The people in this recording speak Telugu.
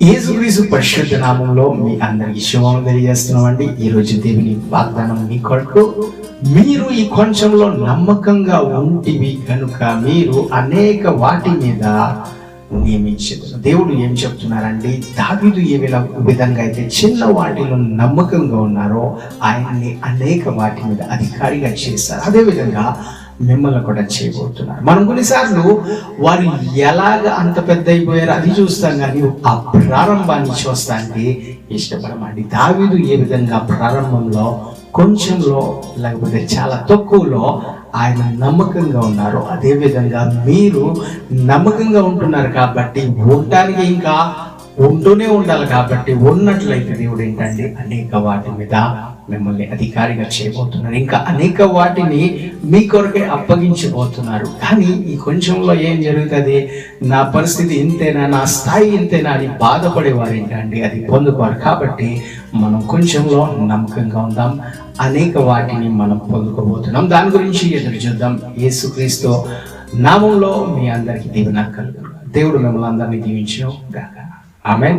యేసుక్రీస్తు పరిశుద్ధ నామంలో మీ అందరికి శుభం తెలియజేస్తున్నామండి. ఈ రోజు దేవుని వాగ్దానం మీ కొరకు, మీరు ఈ కొంచెంలో నమ్మకంగా ఉంటివి కనుక మీరు అనేక వాటి మీద నియమించారు. దేవుడు ఏం చెప్తున్నారండి? దావీదు ఏ విధంగా అయితే చిన్న వాటిలో నమ్మకంగా ఉన్నారో ఆయన్ని అనేక వాటి మీద అధికారిగా చేశారు. అదేవిధంగా మిమ్మల్ని కూడా చేయబోతున్నారు. మనం కొన్నిసార్లు వారు ఎలాగ అంత పెద్ద అయిపోయారు అది చూస్తాం, కానీ ఆ ప్రారంభాన్ని చూస్తానికి ఇష్టపడమండి. దావీదు ఏ విధంగా ప్రారంభంలో కొంచెంలో లేకపోతే చాలా తక్కువలో ఆయన నమ్మకంగా ఉన్నారు, అదే విధంగా మీరు నమ్మకంగా ఉంటున్నారు కాబట్టి ఉండడానికి ఇంకా ఉంటూనే ఉండాలి. కాబట్టి ఉన్నట్లయితే దేవుడు ఏంటంటే అనేక వాటి మీద మిమ్మల్ని అధికారిగా చేయబోతున్నారు. ఇంకా అనేక వాటిని మీ కొరకే అప్పగించబోతున్నారు. కానీ ఈ కొంచెంలో ఏం జరుగుతుంది? నా పరిస్థితి ఇంతేనా, నా స్థాయి ఇంతేనా అని బాధపడేవారు ఏంటండి అది పొందుకోరు. కాబట్టి మనం కొంచెంలో నమ్మకంగా ఉందాం, అనేక వాటిని మనం పొందుకోబోతున్నాం. దాని గురించి ఎదురు చూద్దాం. యేసుక్రీస్తు నామంలో మీ అందరికీ దీవెన కలుగును. దేవుడు మిమ్మల్ని అందరినీ దీవించును గాక. ఆమేన్.